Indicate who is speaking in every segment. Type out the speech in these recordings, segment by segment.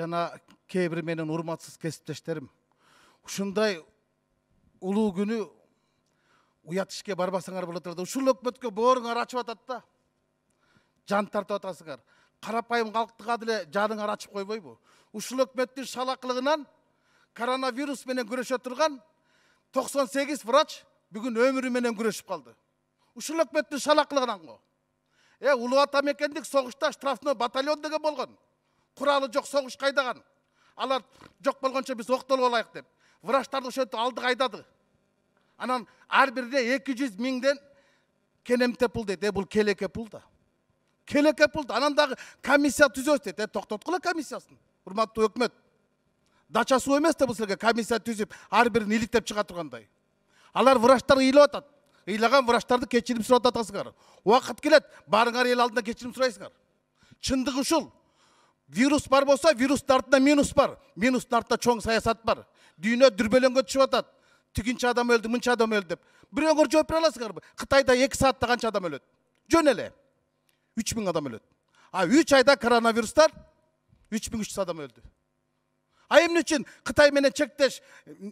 Speaker 1: жана кээ бир менин урматсыз кесиптештерим. Ушундай улуу күнү уят ишке барбасаңар болот эле. Ушул өкмөткө бооруңар ачып атат да. Жан тартып атасыңар. Карапайым калктыга деле жаныңар ачып койбойбу? Ушул өкмөттүн шалакылыгынан коронавирус менен күрөшө турган 98 врач бүгүн өмүрү менен күрөшүп калды. Ушул өкмөттүн шалакылыгынан го. Улуу ата мекендик согушта штрафной батальон деген болгон. Куралы жок согуш кайдаган. Алар жок болгончо биз октолуп алайык деп. Врачтарды ошентип алдыга айдады. Анан ар бирине 200 миңден кенемте пул дейт. Бул келеке пул да. Келеке пул да. Анан дагы комиссия түзөбүз дейт. Токтоткула комиссиясын. Урматтуу өкмөт. Дача суу эмес да бул силерге комиссия түзүп, ар бирин иликтеп чыга тургандай. Алар врачтар ыйлап атат. Ыйлаган врачтарды кечирим сурап атасыңар. Убакыт келет, барыңар эл алдында кечирим сурайсыңар. Чындыгы ушул. Вирус бар болса, вирустун артында минус бар. Минустун артында чоң саясат бар. Дүйнө дүрбөлөңгө түшүп атат. Тигинчи адам өлдү, мынча адам өлдү деп. Бирөөңөр жооп бере аласыңарбы? Кытайда 2 саатта канча адам өлөт? Жөн эле. 3000 адам өлөт. 3 айда коронавирустар 3300 адам өлдү. Эмне үчүн Кытай менен чектеш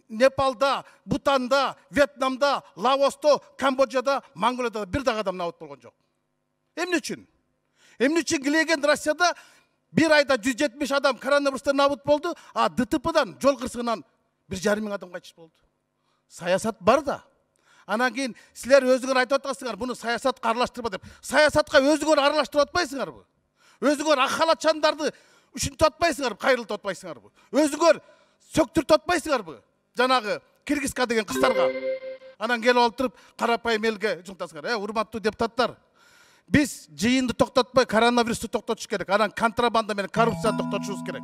Speaker 1: Непалда, Бутанда, Вьетнамда, Лаосто, Камбоджада, Монголияда бир дагы адам набыт болгон жок. Эмне үчүн? Эмне үчүн килеген Россияда bir ayda 170 adam koronavirüsten nabıt oldu. ДТП'дан, жол кырсыгынан 1,5 мың адам кайтыш болду. Саясат бар да. Анан кийин силер өзүңөр айтып атасыңар, буну саясатка аралаштырба деп. Саясатка өзүңөр аралаштырып атпайсыңарбы? Өзүңөр ак халатчандарды үшүнтүп атпайсыңарбы? Кайрылтып атпайсыңарбы? Өзүңөр сөктүртүп атпайсыңарбы? Жанагы Киргизка деген кыздарга. Анан келип алып туруп карапайым элге жумтасыңар. Урматтуу депутаттар, biz жыйынды токтотпой коронавирусту токтотуш керек. Анан контрабанда менен коррупцияны токтотушубуз керек.